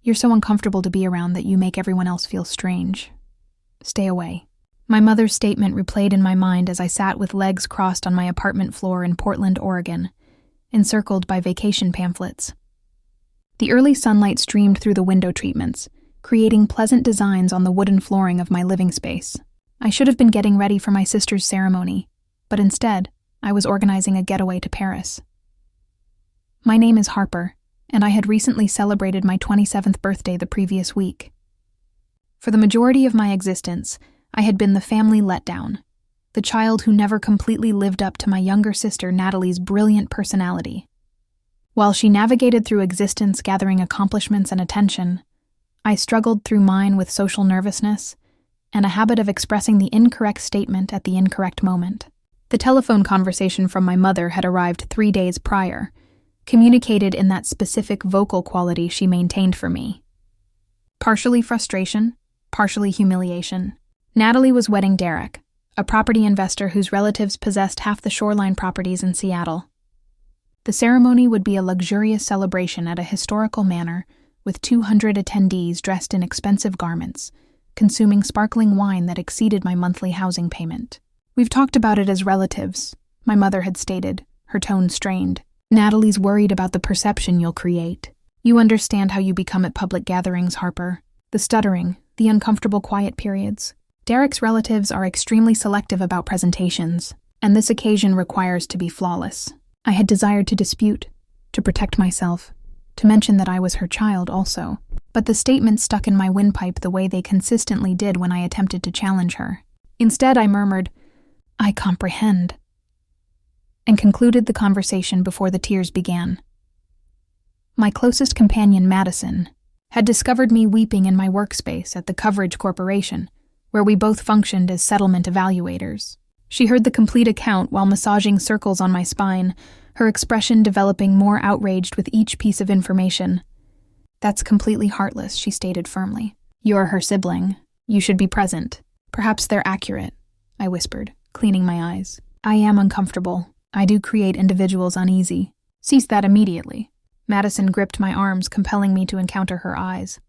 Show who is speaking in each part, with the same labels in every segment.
Speaker 1: You're so uncomfortable to be around that you make everyone else feel strange. Stay away." My mother's statement replayed in my mind as I sat with legs crossed on my apartment floor in Portland, Oregon, encircled by vacation pamphlets. The early sunlight streamed through the window treatments, creating pleasant designs on the wooden flooring of my living space. I should have been getting ready for my sister's ceremony, but instead, I was organizing a getaway to Paris. My name is Harper, and I had recently celebrated my 27th birthday the previous week. For the majority of my existence, I had been the family letdown, the child who never completely lived up to my younger sister Natalie's brilliant personality. While she navigated through existence gathering accomplishments and attention, I struggled through mine with social nervousness and a habit of expressing the incorrect statement at the incorrect moment. The telephone conversation from my mother had arrived 3 days prior, communicated in that specific vocal quality she maintained for me. Partially frustration, partially humiliation. Natalie was wedding Derek, a property investor whose relatives possessed half the shoreline properties in Seattle. The ceremony would be a luxurious celebration at a historical manor with 200 attendees dressed in expensive garments, consuming sparkling wine that exceeded my monthly housing payment. "We've talked about it as relatives," my mother had stated, her tone strained. "Natalie's worried about the perception you'll create. You understand how you become at public gatherings, Harper. The stuttering, the uncomfortable quiet periods. Derek's relatives are extremely selective about presentations, and this occasion requires to be flawless." I had desired to dispute, to protect myself, to mention that I was her child also, but the statement stuck in my windpipe the way they consistently did when I attempted to challenge her. Instead, I murmured, "I comprehend," and concluded the conversation before the tears began. My closest companion, Madison, had discovered me weeping in my workspace at the Coverage Corporation, where we both functioned as settlement evaluators. She heard the complete account while massaging circles on my spine, her expression developing more outraged with each piece of information. "That's completely heartless," she stated firmly. "You're her sibling. You should be present." "Perhaps they're accurate," I whispered, cleaning my eyes. "I am uncomfortable. I do create individuals uneasy." "Cease that immediately." Madison gripped my arms, compelling me to encounter her eyes.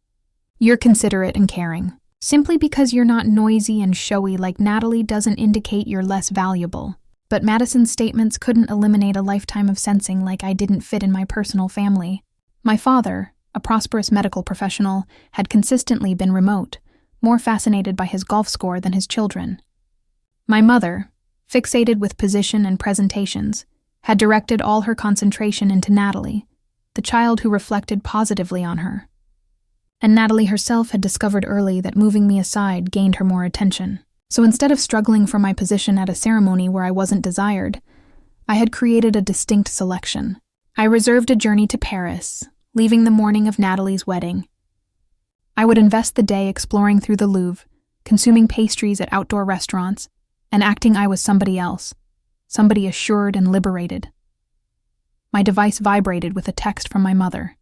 Speaker 1: "You're considerate and caring. Simply because you're not noisy and showy like Natalie doesn't indicate you're less valuable." But Madison's statements couldn't eliminate a lifetime of sensing like I didn't fit in my personal family. My father, a prosperous medical professional, had consistently been remote, more fascinated by his golf score than his children. My mother, fixated with position and presentations, had directed all her concentration into Natalie, the child who reflected positively on her. And Natalie herself had discovered early that moving me aside gained her more attention. So instead of struggling for my position at a ceremony where I wasn't desired, I had created a distinct selection. I reserved a journey to Paris, leaving the morning of Natalie's wedding. I would invest the day exploring through the Louvre, consuming pastries at outdoor restaurants, and acting I was somebody else, somebody assured and liberated. My device vibrated with a text from my mother.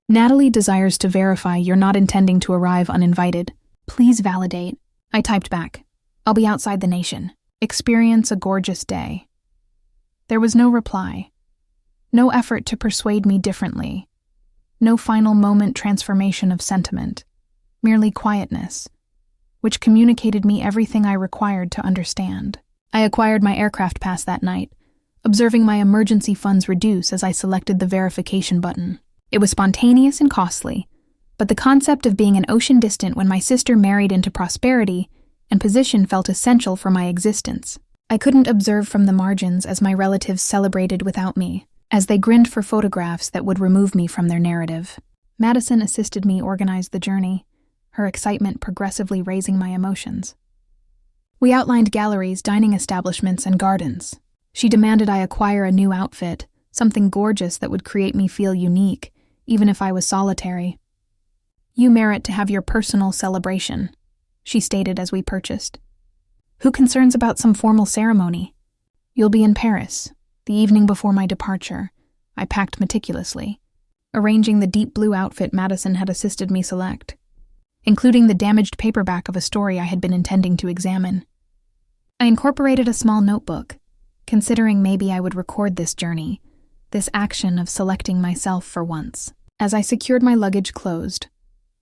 Speaker 1: "Natalie desires to verify you're not intending to arrive uninvited. Please validate." I typed back, "I'll be outside the nation. Experience a gorgeous day." There was no reply. No effort to persuade me differently. No final moment transformation of sentiment. Merely quietness, which communicated me everything I required to understand. I acquired my aircraft pass that night, observing my emergency funds reduce as I selected the verification button. It was spontaneous and costly, but the concept of being an ocean distant when my sister married into prosperity and position felt essential for my existence. I couldn't observe from the margins as my relatives celebrated without me, as they grinned for photographs that would remove me from their narrative. Madison assisted me organize the journey, her excitement progressively raising my emotions. We outlined galleries, dining establishments, and gardens. She demanded I acquire a new outfit, something gorgeous that would create me feel unique, even if I was solitary. "You merit to have your personal celebration," she stated as we purchased. "Who concerns about some formal ceremony? You'll be in Paris, the evening before my departure," I packed meticulously, arranging the deep blue outfit Madison had assisted me select, including the damaged paperback of a story I had been intending to examine. I incorporated a small notebook, considering maybe I would record this journey, this action of selecting myself for once. As I secured my luggage closed,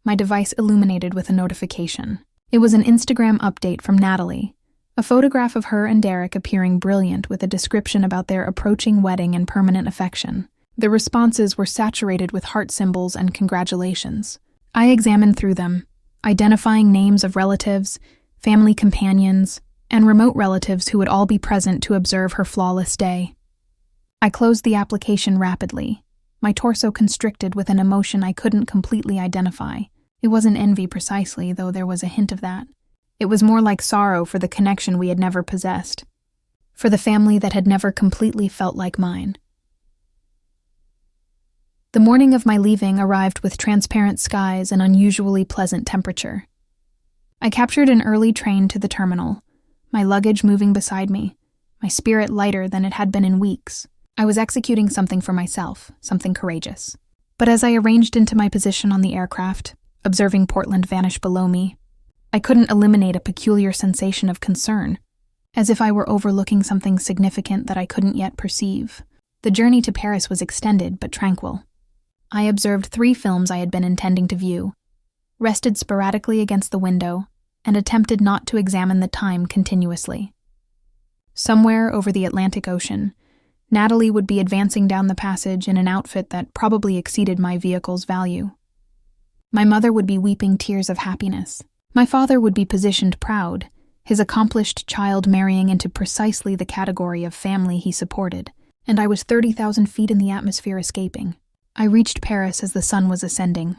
Speaker 1: my device illuminated with a notification. It was an Instagram update from Natalie, a photograph of her and Derek appearing brilliant with a description about their approaching wedding and permanent affection. The responses were saturated with heart symbols and congratulations. I examined through them, identifying names of relatives, family companions, and remote relatives who would all be present to observe her flawless day. I closed the application rapidly, my torso constricted with an emotion I couldn't completely identify. It wasn't envy precisely, though there was a hint of that. It was more like sorrow for the connection we had never possessed, for the family that had never completely felt like mine. The morning of my leaving arrived with transparent skies and unusually pleasant temperature. I captured an early train to the terminal, my luggage moving beside me, my spirit lighter than it had been in weeks. I was executing something for myself, something courageous. But as I arranged into my position on the aircraft, observing Portland vanish below me, I couldn't eliminate a peculiar sensation of concern, as if I were overlooking something significant that I couldn't yet perceive. The journey to Paris was extended but tranquil. I observed 3 films I had been intending to view, rested sporadically against the window, and attempted not to examine the time continuously. Somewhere over the Atlantic Ocean, Natalie would be advancing down the passage in an outfit that probably exceeded my vehicle's value. My mother would be weeping tears of happiness. My father would be positioned proud, his accomplished child marrying into precisely the category of family he supported, and I was 30,000 feet in the atmosphere escaping. I reached Paris as the sun was ascending,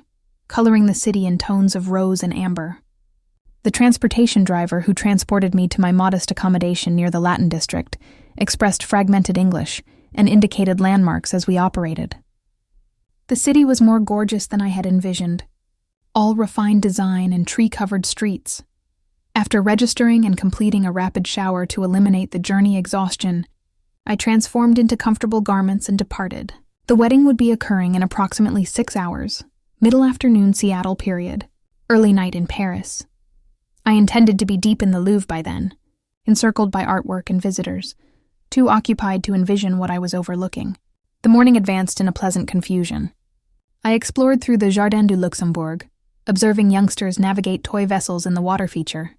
Speaker 1: coloring the city in tones of rose and amber. The transportation driver who transported me to my modest accommodation near the Latin district expressed fragmented English and indicated landmarks as we operated. The city was more gorgeous than I had envisioned, all refined design and tree-covered streets. After registering and completing a rapid shower to eliminate the journey exhaustion, I transformed into comfortable garments and departed. The wedding would be occurring in approximately 6 hours, middle afternoon Seattle period, early night in Paris. I intended to be deep in the Louvre by then, encircled by artwork and visitors, too occupied to envision what I was overlooking. The morning advanced in a pleasant confusion. I explored through the Jardin du Luxembourg, observing youngsters navigate toy vessels in the water feature.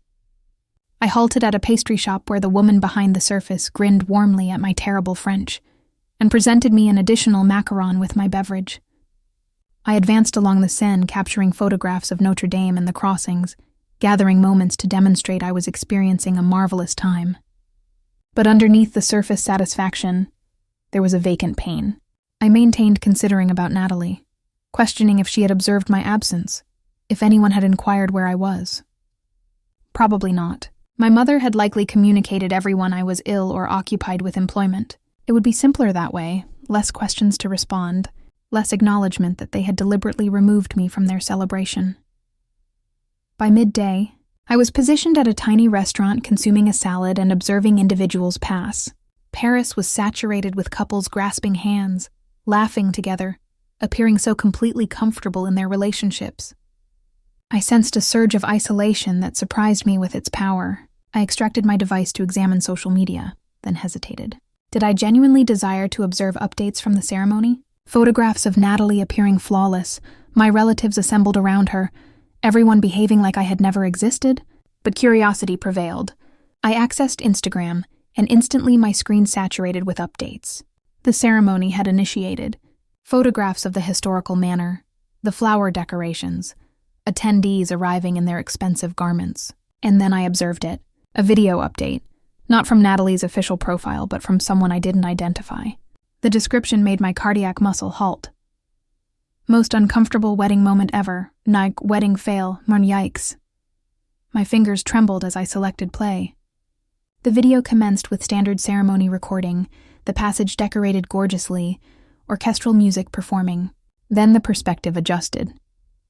Speaker 1: I halted at a pastry shop where the woman behind the surface grinned warmly at my terrible French and presented me an additional macaron with my beverage. I advanced along the Seine, capturing photographs of Notre Dame and the crossings, gathering moments to demonstrate I was experiencing a marvelous time. But underneath the surface satisfaction, there was a vacant pain. I maintained considering about Natalie, questioning if she had observed my absence, if anyone had inquired where I was. Probably not. My mother had likely communicated everyone I was ill or occupied with employment. It would be simpler that way, less questions to respond, less acknowledgement that they had deliberately removed me from their celebration. By midday, I was positioned at a tiny restaurant consuming a salad and observing individuals pass. Paris was saturated with couples grasping hands, laughing together, appearing so completely comfortable in their relationships. I sensed a surge of isolation that surprised me with its power. I extracted my device to examine social media, then hesitated. Did I genuinely desire to observe updates from the ceremony? Photographs of Natalie appearing flawless, my relatives assembled around her, everyone behaving like I had never existed? But curiosity prevailed. I accessed Instagram, and instantly my screen saturated with updates. The ceremony had initiated. Photographs of the historical manor, the flower decorations, attendees arriving in their expensive garments. And then I observed it. A video update. Not from Natalie's official profile, but from someone I didn't identify. The description made my cardiac muscle halt. Most uncomfortable wedding moment ever. Nike wedding fail. Mon yikes. My fingers trembled as I selected play. The video commenced with standard ceremony recording, the passage decorated gorgeously, orchestral music performing. Then the perspective adjusted,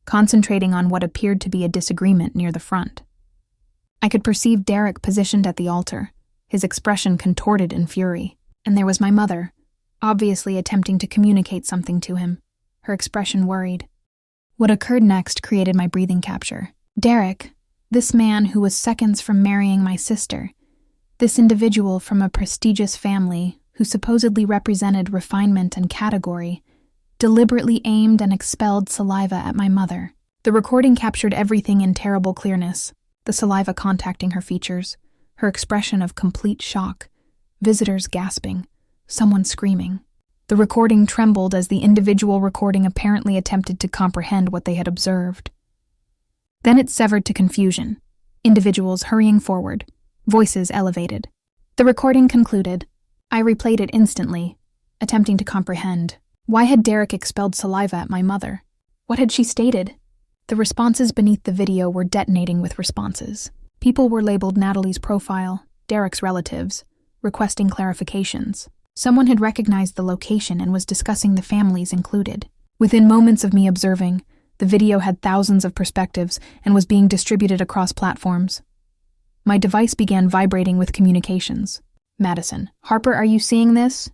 Speaker 1: concentrating on what appeared to be a disagreement near the front. I could perceive Derek positioned at the altar, his expression contorted in fury, and there was my mother, obviously attempting to communicate something to him, her expression worried. What occurred next created my breathing capture. Derek, this man who was seconds from marrying my sister, this individual from a prestigious family who supposedly represented refinement and category, deliberately aimed and expelled saliva at my mother. The recording captured everything in terrible clearness, the saliva contacting her features, her expression of complete shock, visitors gasping, someone screaming. The recording trembled as the individual recording apparently attempted to comprehend what they had observed. Then it severed to confusion, individuals hurrying forward, voices elevated. The recording concluded. I replayed it instantly, attempting to comprehend. Why had Derek expelled saliva at my mother? What had she stated? The responses beneath the video were detonating with responses. People were labeled Natalie's profile, Derek's relatives, requesting clarifications. Someone had recognized the location and was discussing the families included. Within moments of me observing, the video had thousands of perspectives and was being distributed across platforms. My device began vibrating with communications. Madison. Harper, are you seeing this?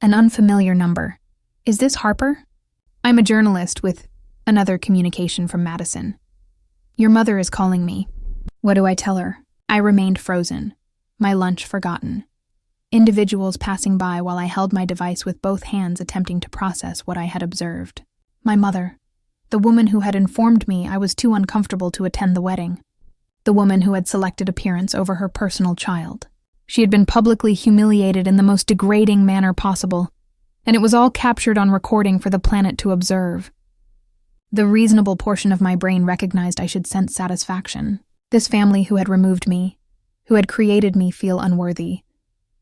Speaker 1: An unfamiliar number. Is this Harper? I'm a journalist with another communication from Madison. Your mother is calling me. What do I tell her? I remained frozen, my lunch forgotten. Individuals passing by while I held my device with both hands attempting to process what I had observed. My mother, the woman who had informed me I was too uncomfortable to attend the wedding. The woman who had selected appearance over her personal child. She had been publicly humiliated in the most degrading manner possible, and it was all captured on recording for the planet to observe. The reasonable portion of my brain recognized I should sense satisfaction. This family who had removed me, who had created me feel unworthy,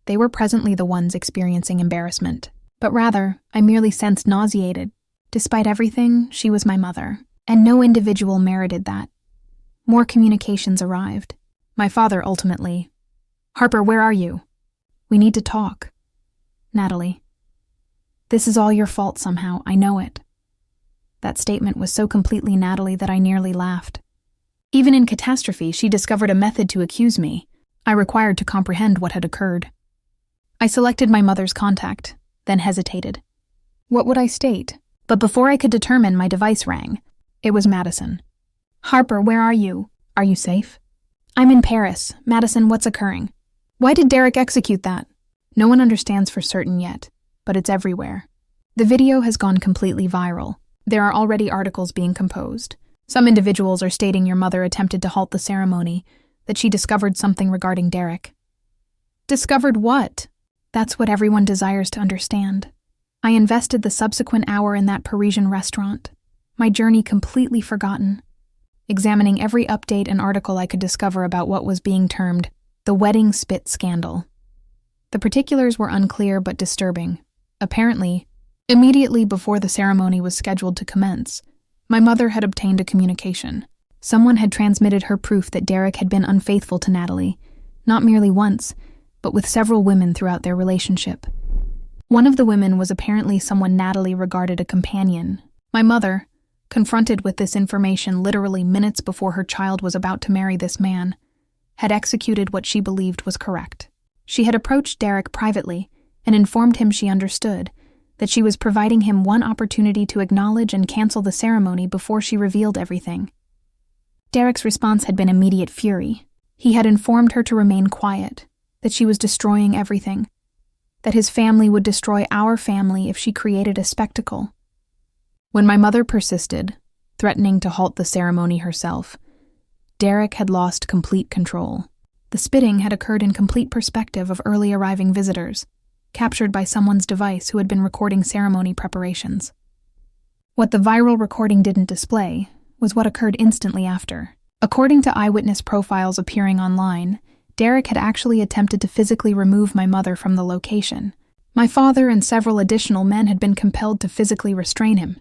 Speaker 1: they were presently the ones experiencing embarrassment. But rather, I merely sensed nauseated. Despite everything, she was my mother, and no individual merited that. More communications arrived. My father ultimately. Harper, where are you? We need to talk. Natalie. This is all your fault somehow, I know it. That statement was so completely Natalie that I nearly laughed. Even in catastrophe, she discovered a method to accuse me. I required to comprehend what had occurred. I selected my mother's contact, then hesitated. What would I state? But before I could determine, my device rang. It was Madison. Harper, where are you? Are you safe? I'm in Paris. Madison, what's occurring? Why did Derek execute that? No one understands for certain yet, but it's everywhere. The video has gone completely viral. There are already articles being composed. Some individuals are stating your mother attempted to halt the ceremony, that she discovered something regarding Derek. Discovered what? That's what everyone desires to understand. I invested the subsequent hour in that Parisian restaurant, my journey completely forgotten, examining every update and article I could discover about what was being termed the wedding spit scandal. The particulars were unclear but disturbing. Apparently, immediately before the ceremony was scheduled to commence, my mother had obtained a communication. Someone had transmitted her proof that Derek had been unfaithful to Natalie, not merely once, but with several women throughout their relationship. One of the women was apparently someone Natalie regarded a companion. My mother, confronted with this information literally minutes before her child was about to marry this man, had executed what she believed was correct. She had approached Derek privately and informed him she understood, that she was providing him one opportunity to acknowledge and cancel the ceremony before she revealed everything. Derek's response had been immediate fury. He had informed her to remain quiet, that she was destroying everything, that his family would destroy our family if she created a spectacle. When my mother persisted, threatening to halt the ceremony herself, Derek had lost complete control. The spitting had occurred in complete perspective of early arriving visitors, captured by someone's device who had been recording ceremony preparations. What the viral recording didn't display was what occurred instantly after. According to eyewitness profiles appearing online, Derek had actually attempted to physically remove my mother from the location. My father and several additional men had been compelled to physically restrain him.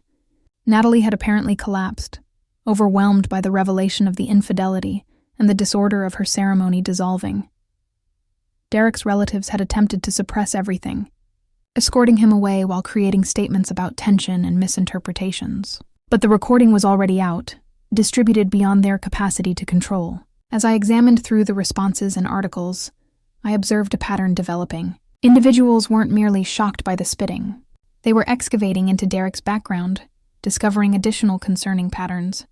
Speaker 1: Natalie had apparently collapsed, overwhelmed by the revelation of the infidelity and the disorder of her ceremony dissolving. Derek's relatives had attempted to suppress everything, escorting him away while creating statements about tension and misinterpretations. But the recording was already out, distributed beyond their capacity to control. As I examined through the responses and articles, I observed a pattern developing. Individuals weren't merely shocked by the spitting. They were excavating into Derek's background, discovering additional concerning patterns.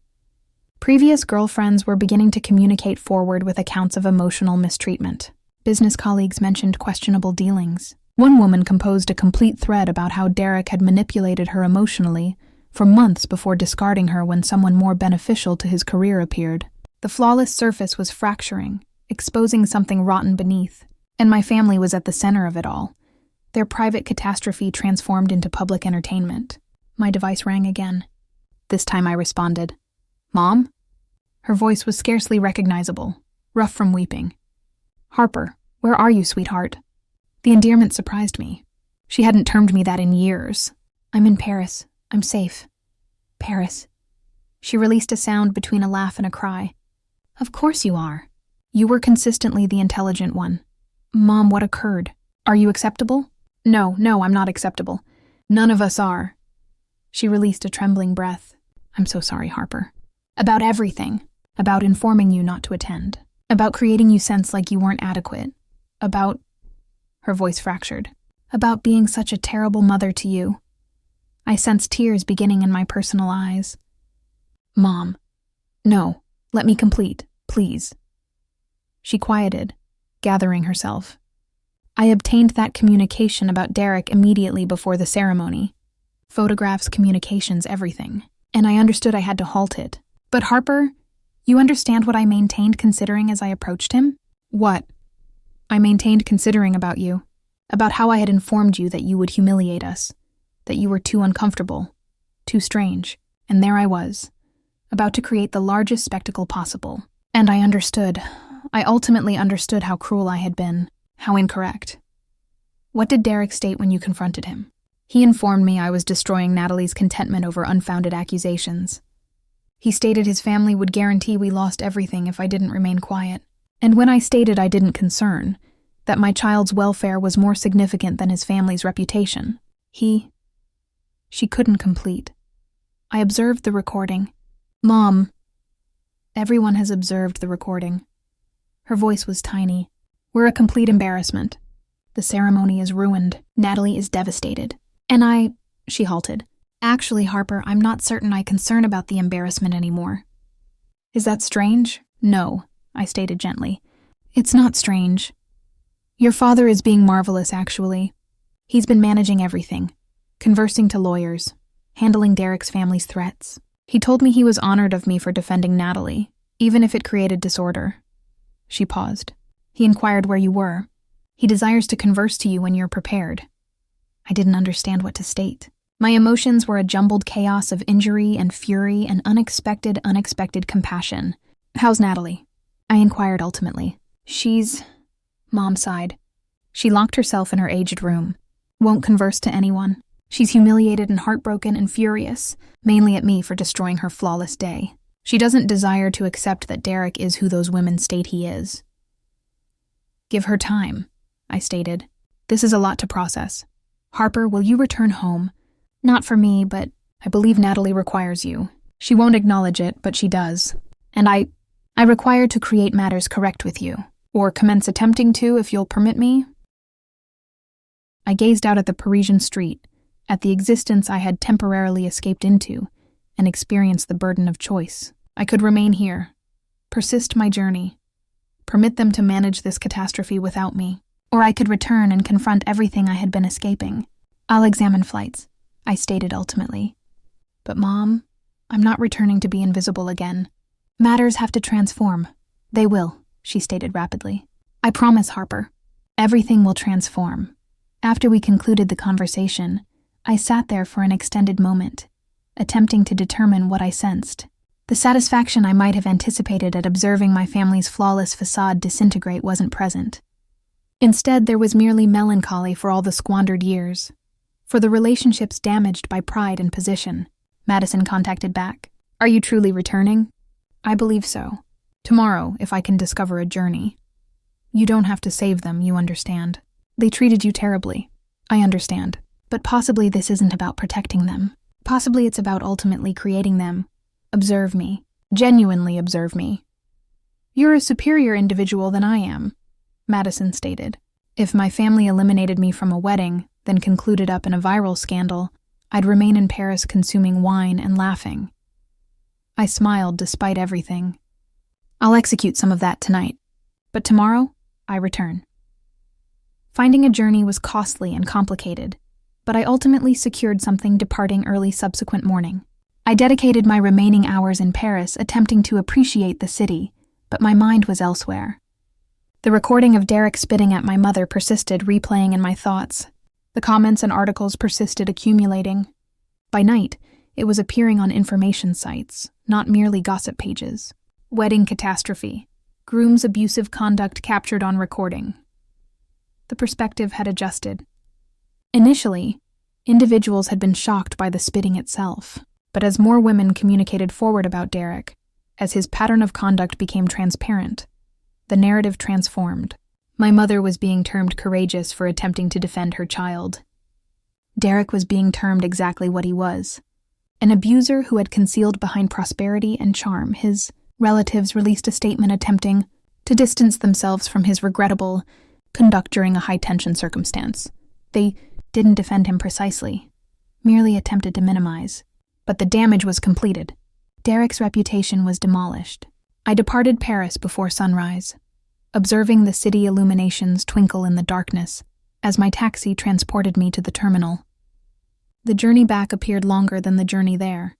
Speaker 1: Previous girlfriends were beginning to communicate forward with accounts of emotional mistreatment. Business colleagues mentioned questionable dealings. One woman composed a complete thread about how Derek had manipulated her emotionally for months before discarding her when someone more beneficial to his career appeared. The flawless surface was fracturing, exposing something rotten beneath, and my family was at the center of it all. Their private catastrophe transformed into public entertainment. My device rang again. This time I responded. "Mom?" Her voice was scarcely recognizable, rough from weeping. "Harper, where are you, sweetheart?" The endearment surprised me. She hadn't termed me that in years. "I'm in Paris. I'm safe." "Paris." She released a sound between a laugh and a cry. "Of course you are. You were consistently the intelligent one." "Mom, what occurred? Are you acceptable?" No, I'm not acceptable. None of us are." She released a trembling breath. "I'm so sorry, Harper. About everything. About informing you not to attend. About creating you sense like you weren't adequate. About..." Her voice fractured. "About being such a terrible mother to you." I sensed tears beginning in my personal eyes. "Mom. No, let me complete, please." She quieted, gathering herself. "I obtained that communication about Derek immediately before the ceremony. Photographs, communications, everything. And I understood I had to halt it. But Harper, you understand what I maintained considering as I approached him?" "What?" "I maintained considering about you. About how I had informed you that you would humiliate us. That you were too uncomfortable. Too strange. And there I was, about to create the largest spectacle possible. And I understood. I ultimately understood how cruel I had been. How incorrect." "What did Derek state when you confronted him?" "He informed me I was destroying Natalie's contentment over unfounded accusations. He stated his family would guarantee we lost everything if I didn't remain quiet. And when I stated I didn't concern, that my child's welfare was more significant than his family's reputation, She couldn't complete. I observed the recording. Mom. Everyone has observed the recording." Her voice was tiny. "We're a complete embarrassment. The ceremony is ruined. Natalie is devastated. And She halted. "Actually, Harper, I'm not certain I concern about the embarrassment anymore." "Is that strange?" "No," I stated gently. "It's not strange. Your father is being marvelous, actually. He's been managing everything, conversing to lawyers, handling Derek's family's threats. He told me he was honored of me for defending Natalie, even if it created disorder." She paused. "He inquired where you were. He desires to converse to you when you're prepared." I didn't understand what to state. My emotions were a jumbled chaos of injury and fury and unexpected compassion. "How's Natalie?" I inquired ultimately. Mom sighed. "She locked herself in her aged room. Won't converse to anyone. She's humiliated and heartbroken and furious, mainly at me for destroying her flawless day. She doesn't desire to accept that Derek is who those women state he is." "Give her time," I stated. "This is a lot to process. Harper, will you return home? Not for me, but I believe Natalie requires you. She won't acknowledge it, but she does. And I require to create matters correct with you, or commence attempting to, if you'll permit me." I gazed out at the Parisian street, at the existence I had temporarily escaped into, and experienced the burden of choice. I could remain here, persist my journey, permit them to manage this catastrophe without me, or I could return and confront everything I had been escaping. "I'll examine flights," I stated ultimately. "But Mom, I'm not returning to be invisible again. Matters have to transform. They will," she stated rapidly. "I promise, Harper. Everything will transform." After we concluded the conversation, I sat there for an extended moment, attempting to determine what I sensed. The satisfaction I might have anticipated at observing my family's flawless facade disintegrate wasn't present. Instead, there was merely melancholy for all the squandered years, for the relationships damaged by pride and position. Madison contacted back. "Are you truly returning?" "I believe so. Tomorrow, if I can discover a journey." "You don't have to save them, you understand. They treated you terribly." "I understand. But possibly this isn't about protecting them. Possibly it's about ultimately creating them. Observe me. Genuinely observe me." "You're a superior individual than I am," Madison stated. "If my family eliminated me from a wedding, then concluded up in a viral scandal, I'd remain in Paris consuming wine and laughing." I smiled despite everything. "I'll execute some of that tonight. But tomorrow, I return." Finding a journey was costly and complicated, but I ultimately secured something departing early subsequent morning. I dedicated my remaining hours in Paris attempting to appreciate the city, but my mind was elsewhere. The recording of Derek spitting at my mother persisted, replaying in my thoughts. The comments and articles persisted, accumulating. By night, it was appearing on information sites, not merely gossip pages. Wedding catastrophe. Groom's abusive conduct captured on recording. The perspective had adjusted. Initially, individuals had been shocked by the spitting itself, but as more women communicated forward about Derek, as his pattern of conduct became transparent, the narrative transformed. My mother was being termed courageous for attempting to defend her child. Derek was being termed exactly what he was, an abuser who had concealed behind prosperity and charm. His relatives released a statement attempting to distance themselves from his regrettable conduct during a high-tension circumstance. They didn't defend him precisely, merely attempted to minimize. But the damage was completed. Derek's reputation was demolished. I departed Paris before sunrise, observing the city illuminations twinkle in the darkness as my taxi transported me to the terminal. The journey back appeared longer than the journey there,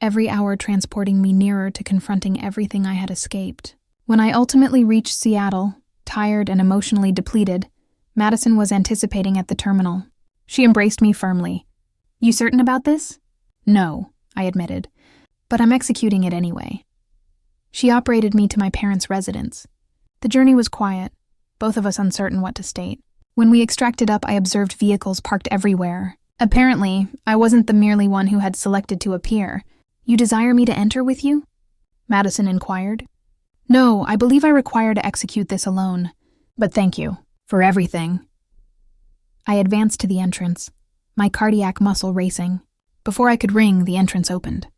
Speaker 1: every hour transporting me nearer to confronting everything I had escaped. When I ultimately reached Seattle, tired and emotionally depleted, Madison was anticipating at the terminal. She embraced me firmly. "You certain about this?" "No," I admitted, "but I'm executing it anyway." She operated me to my parents' residence. The journey was quiet, both of us uncertain what to state. When we extracted up, I observed vehicles parked everywhere. Apparently, I wasn't the merely one who had selected to appear. "You desire me to enter with you?" Madison inquired. "No, I believe I require to execute this alone. But thank you for everything." I advanced to the entrance, my cardiac muscle racing. Before I could ring, the entrance opened.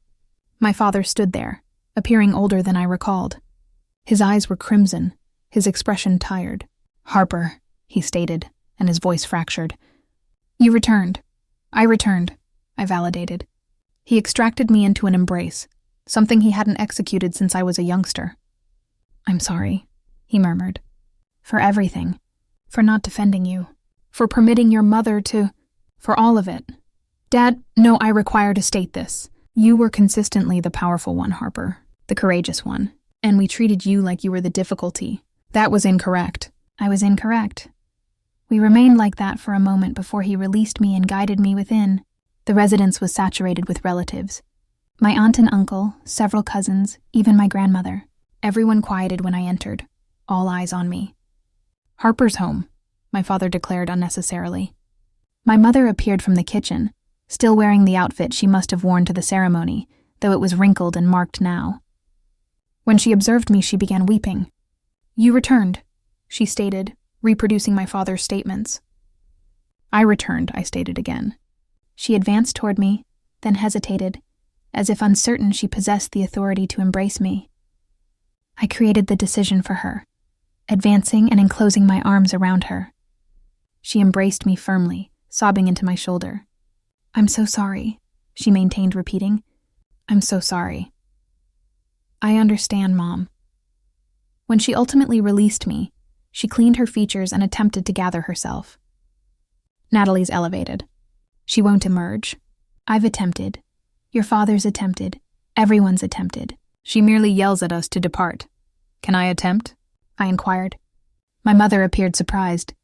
Speaker 1: My father stood there, appearing older than I recalled. His eyes were crimson, his expression tired. "Harper," he stated, and his voice fractured. "You returned." "I returned," I validated. He extracted me into an embrace, something he hadn't executed since I was a youngster. "I'm sorry," he murmured. "For everything. For not defending you. For permitting your mother to... for all of it. Dad, no, I require to state this. You were consistently the powerful one, Harper, the courageous one, and we treated you like you were the difficulty. That was incorrect." I was incorrect. We remained like that for a moment before he released me and guided me within. The residence was saturated with relatives. My aunt and uncle, several cousins, even my grandmother. Everyone quieted when I entered, all eyes on me. "Harper's home," my father declared unnecessarily. My mother appeared from the kitchen, still wearing the outfit she must have worn to the ceremony, though it was wrinkled and marked now. When she observed me, she began weeping. "You returned," she stated, reproducing my father's statements. "I returned," I stated again. She advanced toward me, then hesitated, as if uncertain she possessed the authority to embrace me. I created the decision for her, advancing and enclosing my arms around her. She embraced me firmly, sobbing into my shoulder. "I'm so sorry," she maintained, repeating. "I'm so sorry." "I understand, Mom." When she ultimately released me, she cleaned her features and attempted to gather herself. "Natalie's elevated. She won't emerge. I've attempted. Your father's attempted. Everyone's attempted. She merely yells at us to depart." "Can I attempt?" I inquired. My mother appeared surprised.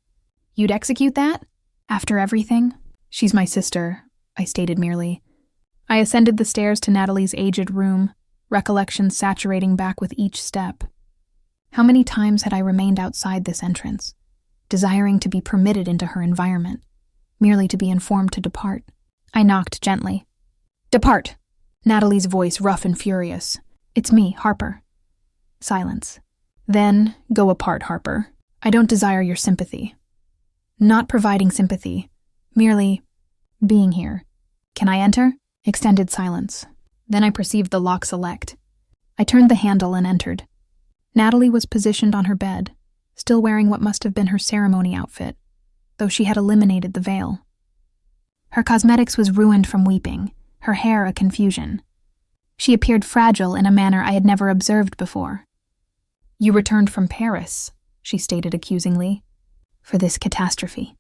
Speaker 1: "You'd execute that? After everything?" "She's my sister," I stated merely. I ascended the stairs to Natalie's aged room, recollections saturating back with each step. How many times had I remained outside this entrance, desiring to be permitted into her environment, merely to be informed to depart? I knocked gently. "Depart!" Natalie's voice rough and furious. "It's me, Harper." Silence. "Then, go apart, Harper. I don't desire your sympathy." "Not providing sympathy, merely being here." "Can I enter?" Extended silence. Then I perceived the lock select. I turned the handle and entered. Natalie was positioned on her bed, still wearing what must have been her ceremony outfit, though she had eliminated the veil. Her cosmetics was ruined from weeping, her hair a confusion. She appeared fragile in a manner I had never observed before. "You returned from Paris," she stated accusingly. for this catastrophe.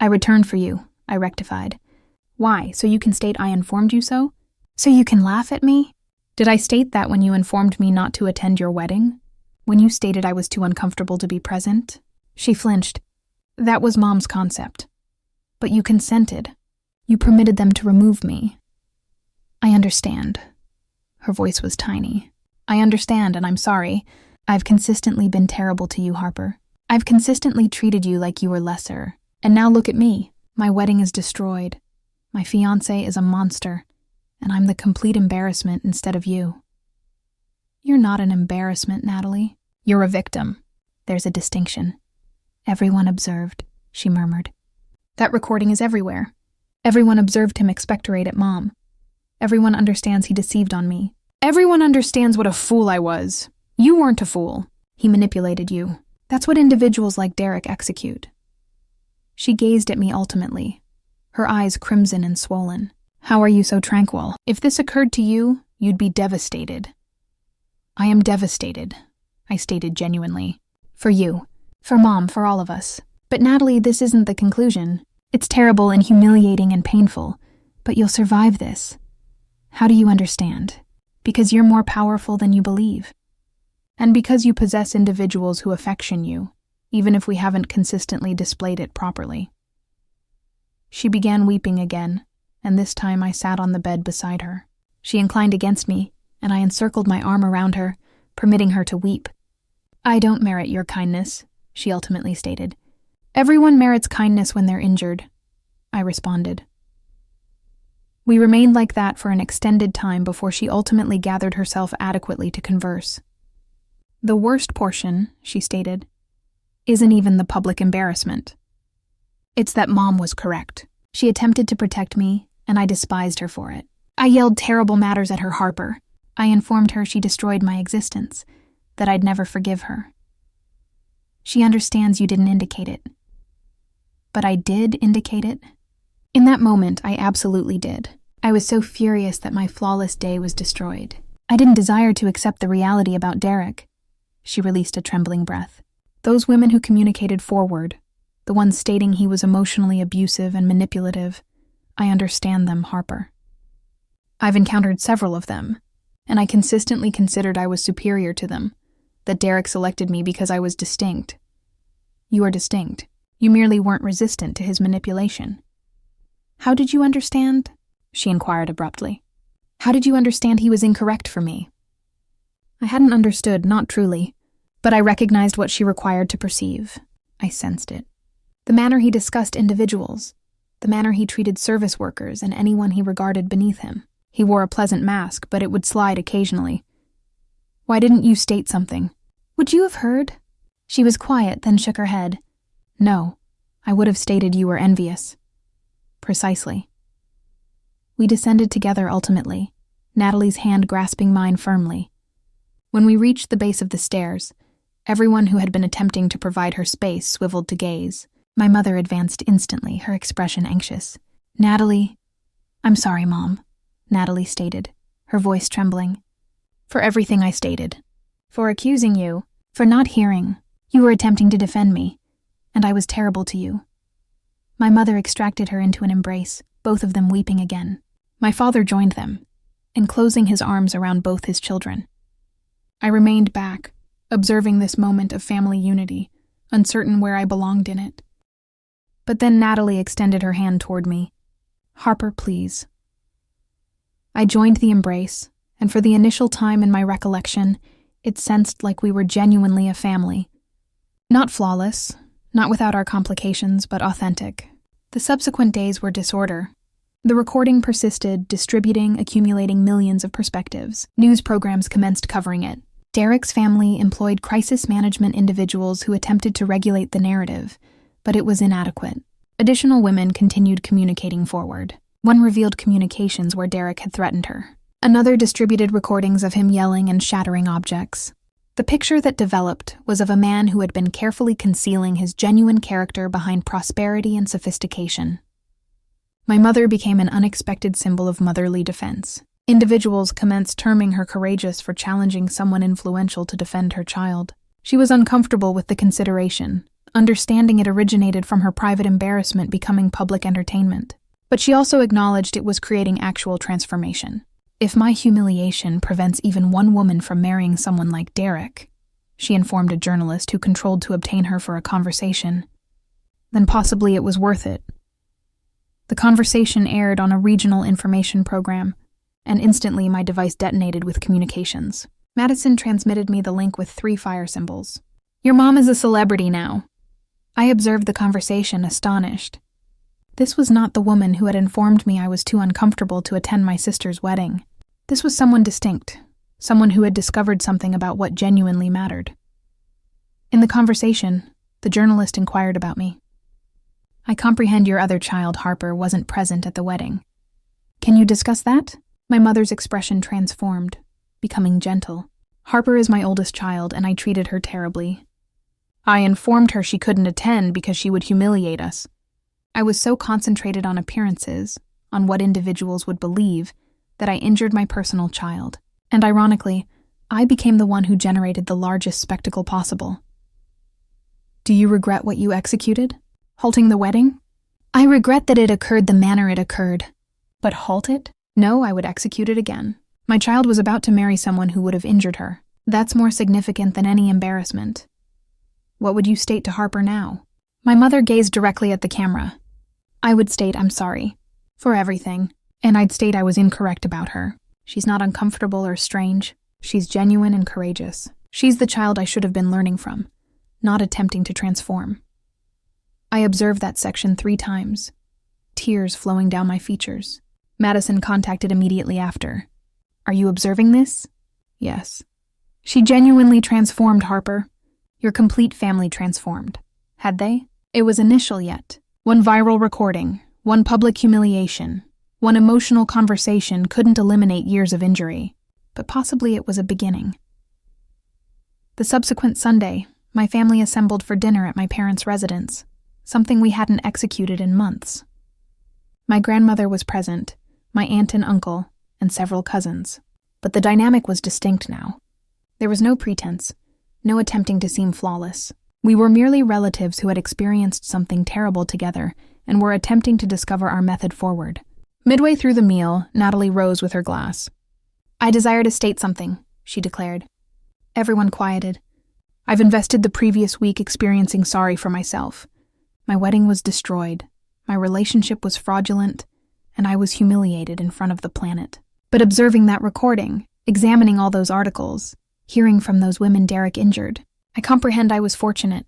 Speaker 1: I returned for you, I rectified. Why? So you can state I informed you so? So you can laugh at me? Did I state that when you informed me not to attend your wedding? When you stated I was too uncomfortable to be present? She flinched. That was Mom's concept. But you consented. You permitted them to remove me. I understand. Her voice was tiny. I understand, and I'm sorry. I've consistently been terrible to you, Harper. I've consistently treated you like you were lesser. And now look at me. My wedding is destroyed. My fiancé is a monster, and I'm the complete embarrassment instead of you. You're not an embarrassment, Natalie. You're a victim. There's a distinction. Everyone observed, she murmured. That recording is everywhere. Everyone observed him expectorate at Mom. Everyone understands he deceived on me. Everyone understands what a fool I was. You weren't a fool. He manipulated you. That's what individuals like Derek execute. She gazed at me ultimately, her eyes crimson and swollen. How are you so tranquil? If this occurred to you, you'd be devastated. I am devastated, I stated genuinely. For you, for Mom, for all of us. But Natalie, this isn't the conclusion. It's terrible and humiliating and painful, but you'll survive this. How do you understand? Because you're more powerful than you believe. And because you possess individuals who affection you, even if we haven't consistently displayed it properly. She began weeping again, and this time I sat on the bed beside her. She inclined against me, and I encircled my arm around her, permitting her to weep. I don't merit your kindness, she ultimately stated. Everyone merits kindness when they're injured, I responded. We remained like that for an extended time before she ultimately gathered herself adequately to converse. The worst portion, she stated, isn't even the public embarrassment. It's that Mom was correct. She attempted to protect me, and I despised her for it. I yelled terrible matters at her, Harper. I informed her she destroyed my existence, that I'd never forgive her. She understands you didn't indicate it. But I did indicate it. In that moment, I absolutely did. I was so furious that my flawless day was destroyed. I didn't desire to accept the reality about Derek. She released a trembling breath. Those women who communicated forward, the ones stating he was emotionally abusive and manipulative, I understand them, Harper. I've encountered several of them, and I consistently considered I was superior to them, that Derek selected me because I was distinct. You are distinct. You merely weren't resistant to his manipulation. How did you understand? She inquired abruptly. How did you understand he was incorrect for me? I hadn't understood, not truly, but I recognized what she required to perceive. I sensed it. The manner he discussed individuals, the manner he treated service workers and anyone he regarded beneath him. He wore a pleasant mask, but it would slide occasionally. Why didn't you state something? Would you have heard? She was quiet, then shook her head. No, I would have stated you were envious. Precisely. We descended together ultimately, Natalie's hand grasping mine firmly. When we reached the base of the stairs, everyone who had been attempting to provide her space swiveled to gaze. My mother advanced instantly, her expression anxious. Natalie, I'm sorry, Mom, Natalie stated, her voice trembling. For everything I stated. For accusing you. For not hearing. You were attempting to defend me, and I was terrible to you. My mother extracted her into an embrace, both of them weeping again. My father joined them, enclosing his arms around both his children. I remained back, observing this moment of family unity, uncertain where I belonged in it. But then Natalie extended her hand toward me. Harper, please. I joined the embrace, and for the initial time in my recollection, it sensed like we were genuinely a family. Not flawless, not without our complications, but authentic. The subsequent days were disorder. The recording persisted, distributing, accumulating millions of perspectives. News programs commenced covering it. Derek's family employed crisis management individuals who attempted to regulate the narrative, but it was inadequate. Additional women continued communicating forward. One revealed communications where Derek had threatened her. Another distributed recordings of him yelling and shattering objects. The picture that developed was of a man who had been carefully concealing his genuine character behind prosperity and sophistication. My mother became an unexpected symbol of motherly defense. Individuals commenced terming her courageous for challenging someone influential to defend her child. She was uncomfortable with the consideration, understanding it originated from her private embarrassment becoming public entertainment. But she also acknowledged it was creating actual transformation. If my humiliation prevents even one woman from marrying someone like Derek, she informed a journalist who controlled to obtain her for a conversation, then possibly it was worth it. The conversation aired on a regional information program, and instantly my device detonated with communications. Madison transmitted me the link with 3 fire symbols. "Your mom is a celebrity now." I observed the conversation, astonished. This was not the woman who had informed me I was too uncomfortable to attend my sister's wedding. This was someone distinct, someone who had discovered something about what genuinely mattered. In the conversation, the journalist inquired about me. "I comprehend your other child, Harper, wasn't present at the wedding. Can you discuss that?" My mother's expression transformed, becoming gentle. "Harper is my oldest child, and I treated her terribly. I informed her she couldn't attend because she would humiliate us. I was so concentrated on appearances, on what individuals would believe, that I injured my personal child. And ironically, I became the one who generated the largest spectacle possible." "Do you regret what you executed? Halting the wedding?" "I regret that it occurred the manner it occurred. But halt it? No, I would execute it again. My child was about to marry someone who would have injured her. That's more significant than any embarrassment. What would you state to Harper now?" My mother gazed directly at the camera. "I would state I'm sorry. For everything. And I'd state I was incorrect about her. She's not uncomfortable or strange. She's genuine and courageous. She's the child I should have been learning from, not attempting to transform." I observed that section 3 times, tears flowing down my features. Madison contacted immediately after. "Are you observing this?" "Yes." "She genuinely transformed, Harper. Your complete family transformed." Had they? It was initial yet. One viral recording, one public humiliation, one emotional conversation couldn't eliminate years of injury, but possibly it was a beginning. The subsequent Sunday, my family assembled for dinner at my parents' residence, something we hadn't executed in months. My grandmother was present, my aunt and uncle, and several cousins. But the dynamic was distinct now. There was no pretense, no attempting to seem flawless. We were merely relatives who had experienced something terrible together and were attempting to discover our method forward. Midway through the meal, Natalie rose with her glass. "I desire to state something," she declared. Everyone quieted. "I've invested the previous week experiencing sorry for myself. My wedding was destroyed, my relationship was fraudulent, and I was humiliated in front of the planet. But observing that recording, examining all those articles, hearing from those women Derek injured, I comprehend I was fortunate."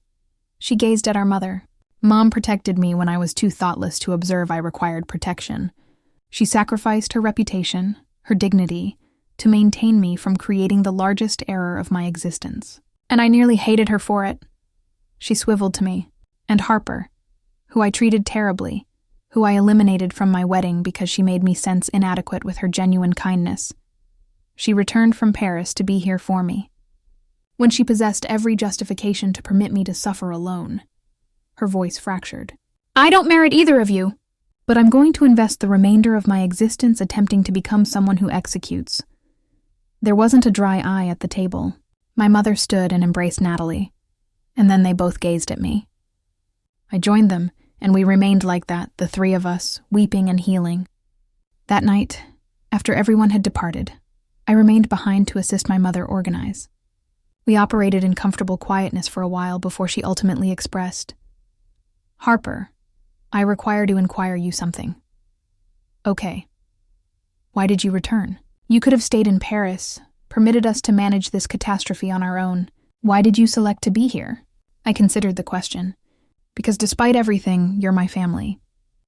Speaker 1: She gazed at our mother. "Mom protected me when I was too thoughtless to observe I required protection. She sacrificed her reputation, her dignity, to maintain me from creating the largest error of my existence. And I nearly hated her for it." She swiveled to me. "And Harper, who I treated terribly, who I eliminated from my wedding because she made me sense inadequate with her genuine kindness. She returned from Paris to be here for me, when she possessed every justification to permit me to suffer alone." Her voice fractured. "I don't merit either of you, but I'm going to invest the remainder of my existence attempting to become someone who executes." There wasn't a dry eye at the table. My mother stood and embraced Natalie, and then they both gazed at me. I joined them, and we remained like that, the 3 of us, weeping and healing. That night, after everyone had departed, I remained behind to assist my mother organize. We operated in comfortable quietness for a while before she ultimately expressed, "Harper, I require to inquire you something." "Okay. Why did you return? You could have stayed in Paris, permitted us to manage this catastrophe on our own. Why did you select to be here?" I considered the question. "Because despite everything, you're my family.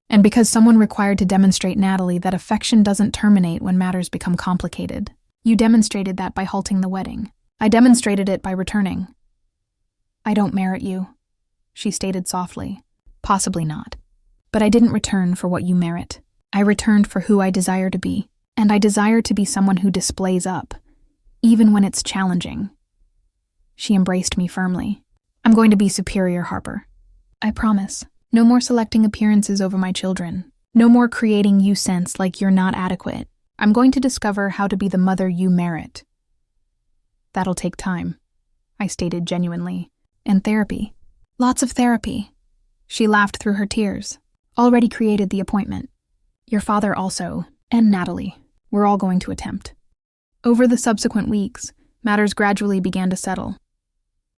Speaker 1: And because someone required to demonstrate Natalie that affection doesn't terminate when matters become complicated. You demonstrated that by halting the wedding. I demonstrated it by returning." "I don't merit you," she stated softly. "Possibly not. But I didn't return for what you merit. I returned for who I desire to be, and I desire to be someone who displays up, even when it's challenging." She embraced me firmly. "I'm going to be superior, Harper. I promise. No more selecting appearances over my children. No more creating you sense like you're not adequate. I'm going to discover how to be the mother you merit." "That'll take time," I stated genuinely. "And therapy. Lots of therapy. She laughed through her tears. Already created the appointment. Your father also, and Natalie, were all going to attempt. Over the subsequent weeks, matters gradually began to settle.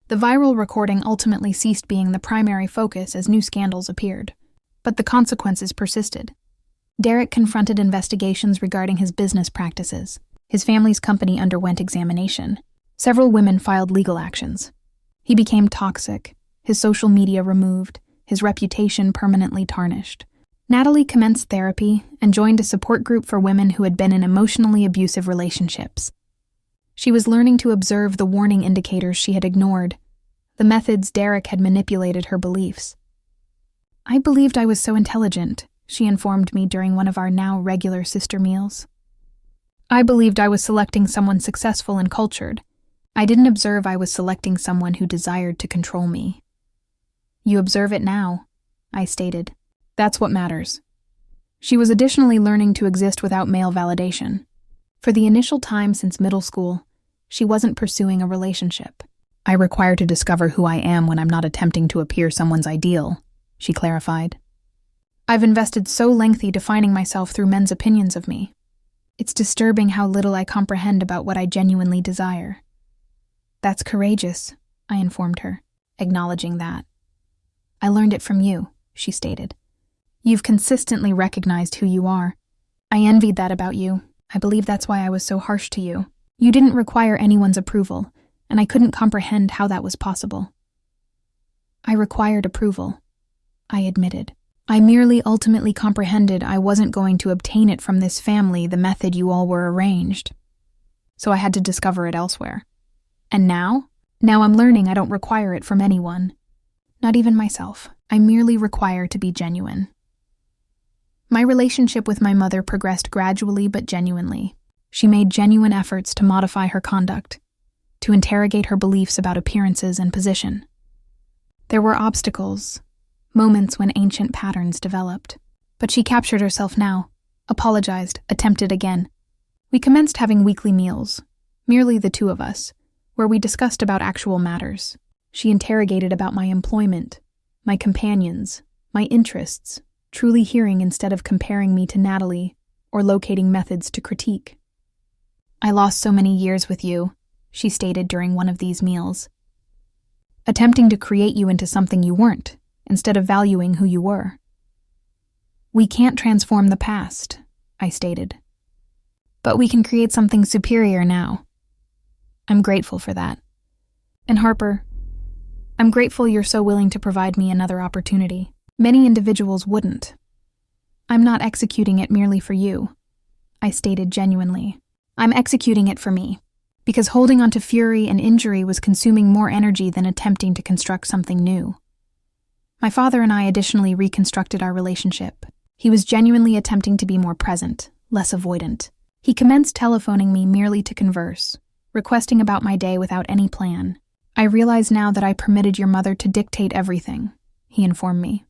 Speaker 1: The viral recording ultimately ceased being the primary focus as new scandals appeared, but the consequences persisted. Derek confronted investigations regarding his business practices. His family's company underwent examination. Several women filed legal actions. He became toxic, his social media removed, his reputation permanently tarnished. Natalie commenced therapy and joined a support group for women who had been in emotionally abusive relationships. She was learning to observe the warning indicators she had ignored, the methods Derek had manipulated her beliefs. I believed I was so intelligent, she informed me during one of our now regular sister meals. I believed I was selecting someone successful and cultured. I didn't observe I was selecting someone who desired to control me. You observe it now, I stated. That's what matters. She was additionally learning to exist without male validation. For the initial time since middle school, she wasn't pursuing a relationship. I require to discover who I am when I'm not attempting to appear someone's ideal, she clarified. I've invested so lengthy defining myself through men's opinions of me. It's disturbing how little I comprehend about what I genuinely desire. That's courageous, I informed her, acknowledging that. I learned it from you, she stated. You've consistently recognized who you are. I envied that about you. I believe that's why I was so harsh to you. You didn't require anyone's approval, and I couldn't comprehend how that was possible. I required approval, I admitted. I merely ultimately comprehended I wasn't going to obtain it from this family the method you all were arranged. So I had to discover it elsewhere. And now? Now I'm learning I don't require it from anyone. Not even myself. I merely require to be genuine. My relationship with my mother progressed gradually but genuinely. She made genuine efforts to modify her conduct, to interrogate her beliefs about appearances and position. There were obstacles, moments when ancient patterns developed. But she captured herself now, apologized, attempted again. We commenced having weekly meals, merely the two of us, where we discussed about actual matters. She interrogated about my employment, my companions, my interests, truly hearing instead of comparing me to Natalie or locating methods to critique. I lost so many years with you, she stated during one of these meals. Attempting to create you into something you weren't, instead of valuing who you were. We can't transform the past, I stated. But we can create something superior now. I'm grateful for that. And Harper, I'm grateful you're so willing to provide me another opportunity. Many individuals wouldn't. I'm not executing it merely for you, I stated genuinely. I'm executing it for me, because holding on to fury and injury was consuming more energy than attempting to construct something new. My father and I additionally reconstructed our relationship. He was genuinely attempting to be more present, less avoidant. He commenced telephoning me merely to converse, requesting about my day without any plan. I realize now that I permitted your mother to dictate everything, he informed me.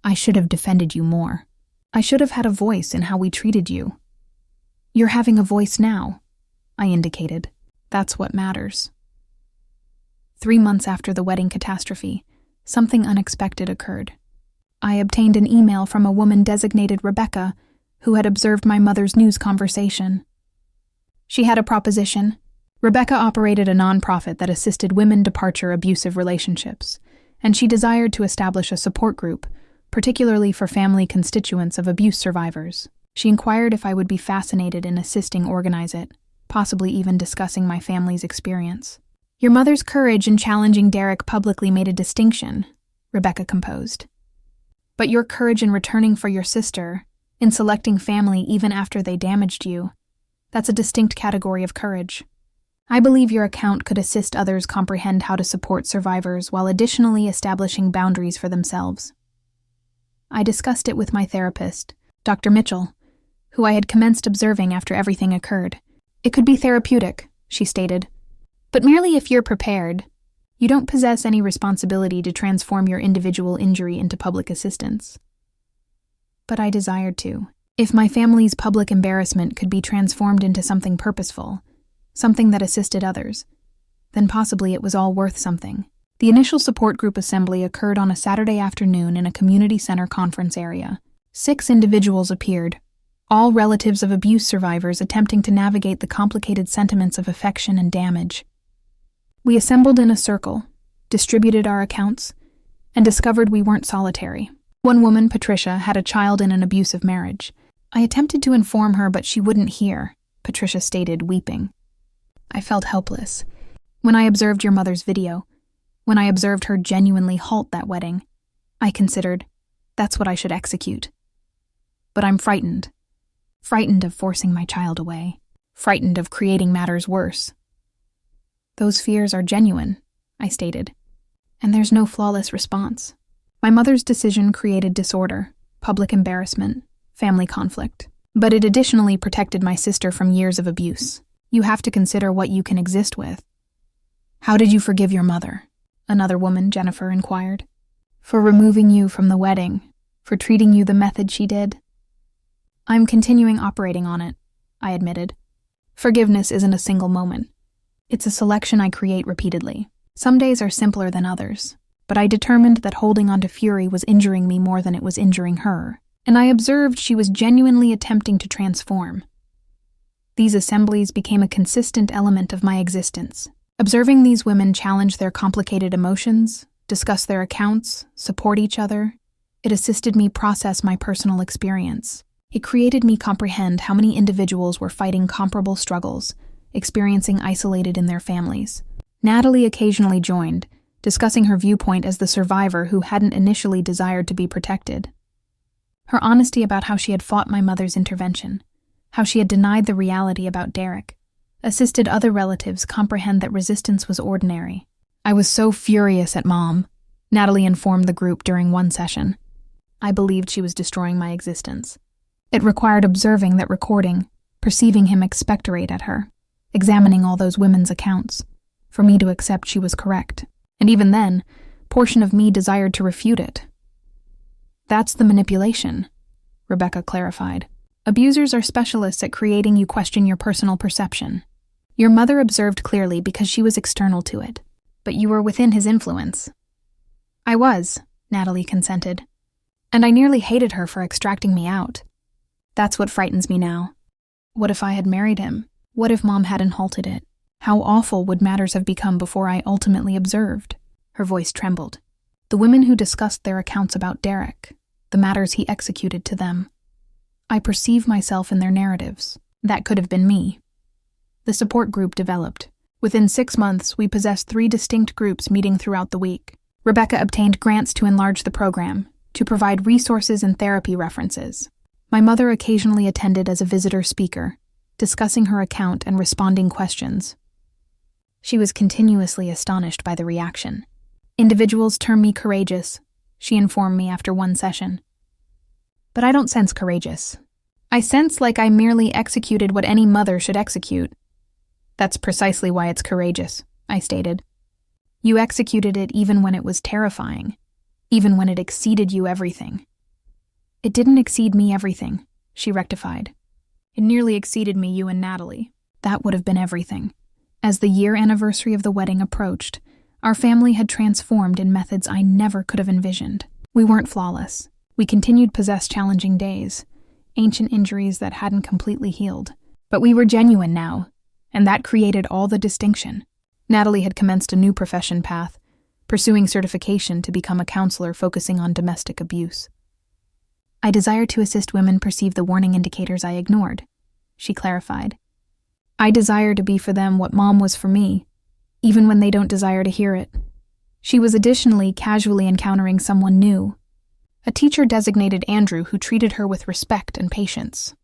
Speaker 1: I should have defended you more. I should have had a voice in how we treated you. You're having a voice now, I indicated. That's what matters. 3 months after the wedding catastrophe, something unexpected occurred. I obtained an email from a woman designated Rebecca, who had observed my mother's news conversation. She had a proposition. Rebecca operated a nonprofit that assisted women departure abusive relationships, and she desired to establish a support group, particularly for family constituents of abuse survivors. She inquired if I would be fascinated in assisting organize it, possibly even discussing my family's experience. Your mother's courage in challenging Derek publicly made a distinction, Rebecca composed. But your courage in returning for your sister, in selecting family even after they damaged you, that's a distinct category of courage. I believe your account could assist others comprehend how to support survivors while additionally establishing boundaries for themselves. I discussed it with my therapist, Dr. Mitchell, who I had commenced observing after everything occurred. It could be therapeutic, she stated, but merely if you're prepared. You don't possess any responsibility to transform your individual injury into public assistance. But I desired to. If my family's public embarrassment could be transformed into something purposeful, something that assisted others, then possibly it was all worth something. The initial support group assembly occurred on a Saturday afternoon in a community center conference area. 6 individuals appeared, all relatives of abuse survivors attempting to navigate the complicated sentiments of affection and damage. We assembled in a circle, distributed our accounts, and discovered we weren't solitary. One woman, Patricia, had a child in an abusive marriage. I attempted to inform her, but she wouldn't hear, Patricia stated, weeping. I felt helpless. When I observed your mother's video, when I observed her genuinely halt that wedding, I considered, that's what I should execute. But I'm frightened. Frightened of forcing my child away. Frightened of creating matters worse. Those fears are genuine, I stated, and there's no flawless response. My mother's decision created disorder, public embarrassment, family conflict, but it additionally protected my sister from years of abuse. You have to consider what you can exist with. How did you forgive your mother? Another woman, Jennifer, inquired. For removing you from the wedding, for treating you the method she did. I'm continuing operating on it, I admitted. Forgiveness isn't a single moment. It's a selection I create repeatedly. Some days are simpler than others, but I determined that holding on to fury was injuring me more than it was injuring her, and I observed she was genuinely attempting to transform. These assemblies became a consistent element of my existence. Observing these women challenge their complicated emotions, discuss their accounts, support each other, it assisted me process my personal experience. It created me comprehend how many individuals were fighting comparable struggles, experiencing isolated in their families. Natalie occasionally joined, discussing her viewpoint as the survivor who hadn't initially desired to be protected. Her honesty about how she had fought my mother's intervention, how she had denied the reality about Derek, assisted other relatives comprehend that resistance was ordinary. I was so furious at Mom, Natalie informed the group during one session. I believed she was destroying my existence. It required observing that recording, perceiving him expectorate at her, examining all those women's accounts, for me to accept she was correct. And even then, portion of me desired to refute it. That's the manipulation, Rebecca clarified. Abusers are specialists at creating you question your personal perception. Your mother observed clearly because she was external to it, but you were within his influence. I was, Natalie consented, and I nearly hated her for extracting me out. That's what frightens me now. What if I had married him? What if Mom hadn't halted it? How awful would matters have become before I ultimately observed? Her voice trembled. The women who discussed their accounts about Derek, the matters he executed to them. I perceive myself in their narratives. That could have been me. The support group developed. Within 6 months, we possessed 3 distinct groups meeting throughout the week. Rebecca obtained grants to enlarge the program, to provide resources and therapy references. My mother occasionally attended as a visitor speaker, discussing her account and responding questions. She was continuously astonished by the reaction. Individuals term me courageous, she informed me after one session. But I don't sense courageous. I sense like I merely executed what any mother should execute. That's precisely why it's courageous, I stated. You executed it even when it was terrifying, even when it exceeded you everything. It didn't exceed me everything, she rectified. It nearly exceeded me, you and Natalie. That would have been everything. As the year anniversary of the wedding approached, our family had transformed in methods I never could have envisioned. We weren't flawless. We continued possess challenging days, ancient injuries that hadn't completely healed. But we were genuine now, and that created all the distinction. Natalie had commenced a new profession path, pursuing certification to become a counselor focusing on domestic abuse. I desire to assist women perceive the warning indicators I ignored, she clarified. I desire to be for them what Mom was for me, even when they don't desire to hear it. She was additionally casually encountering someone new, a teacher designated Andrew who treated her with respect and patience.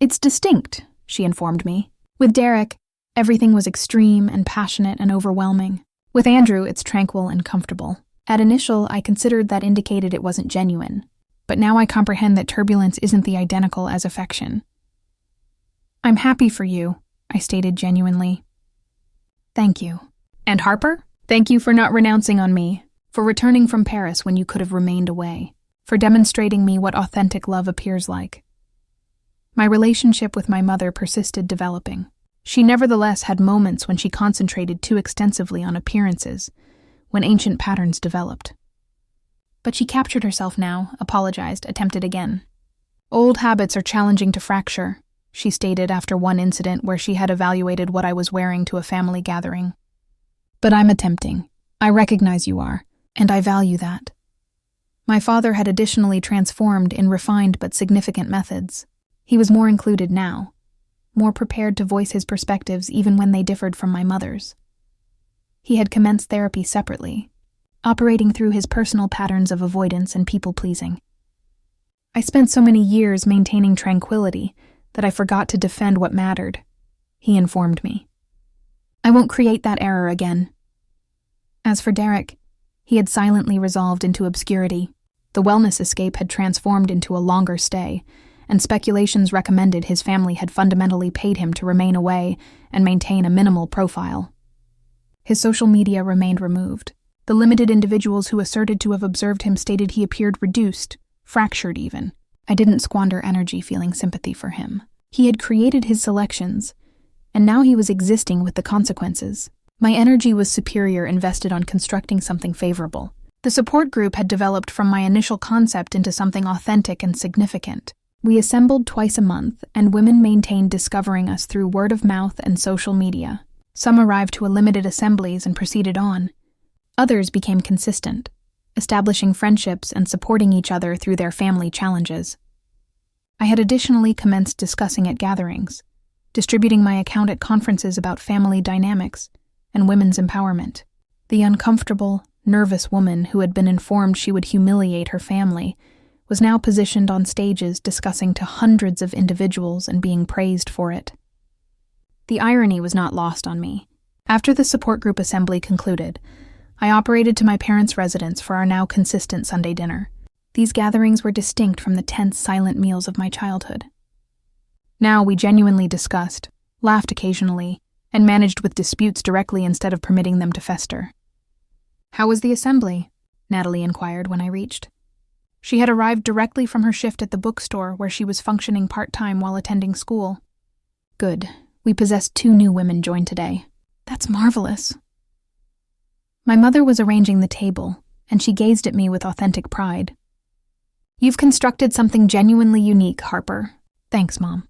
Speaker 1: It's distinct, she informed me. With Derek, everything was extreme and passionate and overwhelming. With Andrew, it's tranquil and comfortable. At initial, I considered that indicated it wasn't genuine, but now I comprehend that turbulence isn't the identical as affection. I'm happy for you, I stated genuinely. Thank you. And Harper, thank you for not renouncing on me, for returning from Paris when you could have remained away, for demonstrating me what authentic love appears like. My relationship with my mother persisted developing. She nevertheless had moments when she concentrated too extensively on appearances, when ancient patterns developed. But she captured herself now, apologized, attempted again. "Old habits are challenging to fracture," she stated after one incident where she had evaluated what I was wearing to a family gathering. "But I'm attempting. I recognize you are, and I value that." My father had additionally transformed in refined but significant methods. He was more included now, more prepared to voice his perspectives even when they differed from my mother's. He had commenced therapy separately, operating through his personal patterns of avoidance and people-pleasing. "I spent so many years maintaining tranquility that I forgot to defend what mattered," he informed me. "I won't create that error again." As for Derek, he had silently resolved into obscurity. The wellness escape had transformed into a longer stay, and speculations recommended his family had fundamentally paid him to remain away and maintain a minimal profile. His social media remained removed. The limited individuals who asserted to have observed him stated he appeared reduced, fractured even. I didn't squander energy feeling sympathy for him. He had created his selections, and now he was existing with the consequences. My energy was superior, invested on constructing something favorable. The support group had developed from my initial concept into something authentic and significant. We assembled twice a month, and women maintained discovering us through word of mouth and social media. Some arrived to a limited assemblies and proceeded on. Others became consistent, establishing friendships and supporting each other through their family challenges. I had additionally commenced discussing at gatherings, distributing my account at conferences about family dynamics and women's empowerment. The uncomfortable, nervous woman who had been informed she would humiliate her family was now positioned on stages discussing to hundreds of individuals and being praised for it. The irony was not lost on me. After the support group assembly concluded, I operated to my parents' residence for our now consistent Sunday dinner. These gatherings were distinct from the tense, silent meals of my childhood. Now we genuinely discussed, laughed occasionally, and managed with disputes directly instead of permitting them to fester. "How was the assembly?" Natalie inquired when I reached. She had arrived directly from her shift at the bookstore where she was functioning part-time while attending school. "Good. We possessed 2 new women joined today." "That's marvelous." My mother was arranging the table, and she gazed at me with authentic pride. "You've constructed something genuinely unique, Harper." "Thanks, Mom."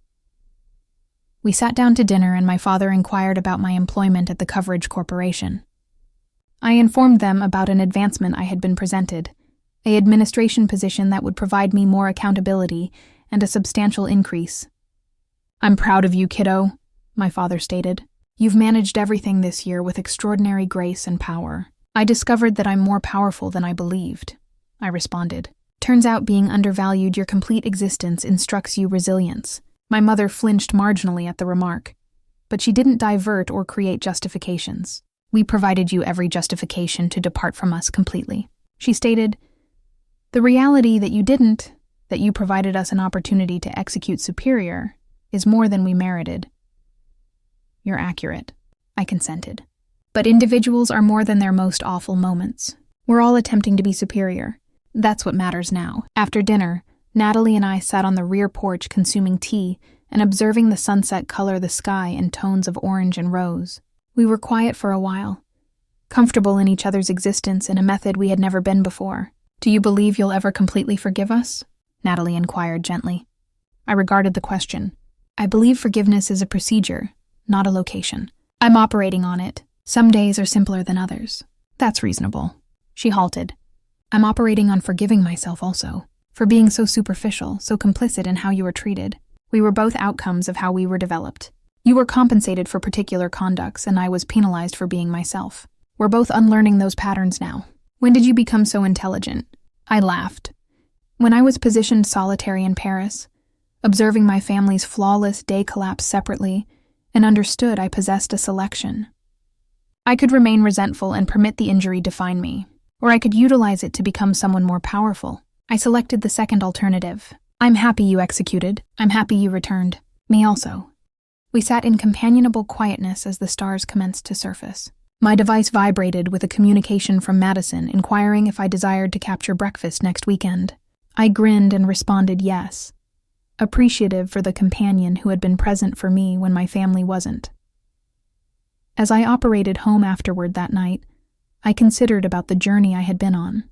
Speaker 1: We sat down to dinner and my father inquired about my employment at the Coverage Corporation. I informed them about an advancement I had been presented, an administration position that would provide me more accountability and a substantial increase. "I'm proud of you, kiddo," my father stated. "You've managed everything this year with extraordinary grace and power." "I discovered that I'm more powerful than I believed," I responded. "Turns out being undervalued your complete existence instructs you resilience." My mother flinched marginally at the remark, but she didn't divert or create justifications. "We provided you every justification to depart from us completely," she stated. "The reality that you didn't, that you provided us an opportunity to execute superior, is more than we merited." "You're accurate," I consented. "But individuals are more than their most awful moments. We're all attempting to be superior. That's what matters now." After dinner, Natalie and I sat on the rear porch consuming tea and observing the sunset color the sky in tones of orange and rose. We were quiet for a while, comfortable in each other's existence in a method we had never been before. "Do you believe you'll ever completely forgive us?" Natalie inquired gently. I regarded the question. "I believe forgiveness is a procedure, not a location. I'm operating on it. Some days are simpler than others." "That's reasonable." She halted. "I'm operating on forgiving myself also, for being so superficial, so complicit in how you were treated. We were both outcomes of how we were developed. You were compensated for particular conducts, and I was penalized for being myself. We're both unlearning those patterns now." "When did you become so intelligent?" I laughed. "When I was positioned solitary in Paris, observing my family's flawless day collapse separately, and understood I possessed a selection. I could remain resentful and permit the injury define me, or I could utilize it to become someone more powerful. I selected the second alternative. I'm happy you executed. I'm happy you returned. Me also." We sat in companionable quietness as the stars commenced to surface. My device vibrated with a communication from Madison inquiring if I desired to capture breakfast next weekend. I grinned and responded yes, appreciative for the companion who had been present for me when my family wasn't. As I operated home afterward that night, I considered about the journey I had been on.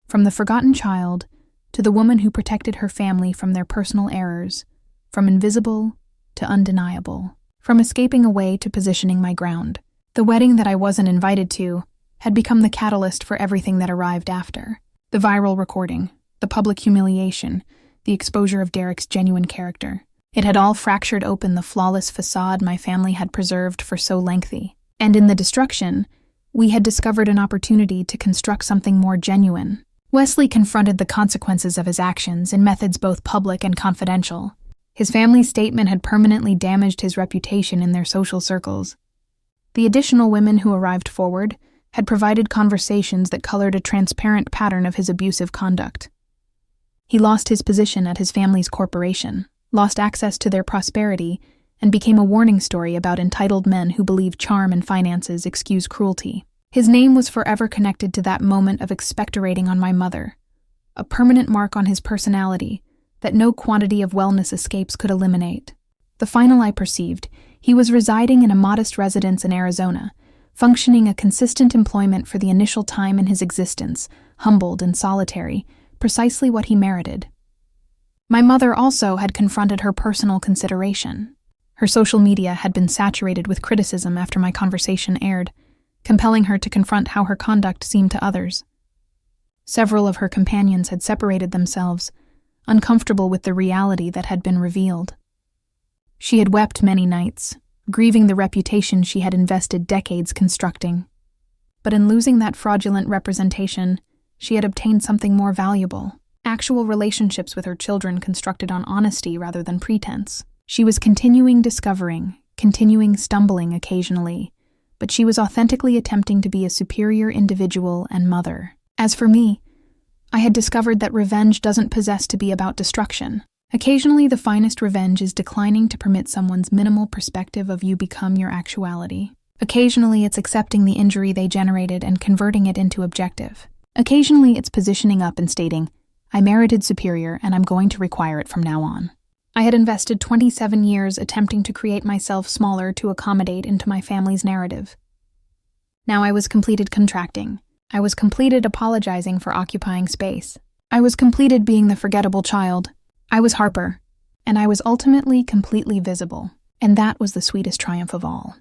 Speaker 1: From the forgotten child to the woman who protected her family from their personal errors, from invisible to undeniable, from escaping away to positioning my ground. The wedding that I wasn't invited to had become the catalyst for everything that arrived after. The viral recording, the public humiliation, the exposure of Derek's genuine character. It had all fractured open the flawless facade my family had preserved for so lengthy. And in the destruction, we had discovered an opportunity to construct something more genuine. Wesley confronted the consequences of his actions in methods both public and confidential. His family's statement had permanently damaged his reputation in their social circles. The additional women who arrived forward had provided conversations that colored a transparent pattern of his abusive conduct. He lost his position at his family's corporation, lost access to their prosperity, and became a warning story about entitled men who believe charm and finances excuse cruelty. His name was forever connected to that moment of expectorating on my mother, a permanent mark on his personality that no quantity of wellness escapes could eliminate. The final I perceived, he was residing in a modest residence in Arizona, functioning a consistent employment for the initial time in his existence, humbled and solitary, precisely what he merited. My mother also had confronted her personal consideration. Her social media had been saturated with criticism after my conversation aired, compelling her to confront how her conduct seemed to others. Several of her companions had separated themselves, uncomfortable with the reality that had been revealed. She had wept many nights, grieving the reputation she had invested decades constructing. But in losing that fraudulent representation, she had obtained something more valuable, actual relationships with her children constructed on honesty rather than pretense. She was continuing stumbling occasionally, but she was authentically attempting to be a superior individual and mother. As for me, I had discovered that revenge doesn't possess to be about destruction. Occasionally, the finest revenge is declining to permit someone's minimal perspective of you become your actuality. Occasionally, it's accepting the injury they generated and converting it into objective. Occasionally, it's positioning up and stating, I merited superior and I'm going to require it from now on. I had invested 27 years attempting to create myself smaller to accommodate into my family's narrative. Now I was completed contracting. I was completed apologizing for occupying space. I was completed being the forgettable child. I was Harper, and I was ultimately completely visible, and that was the sweetest triumph of all.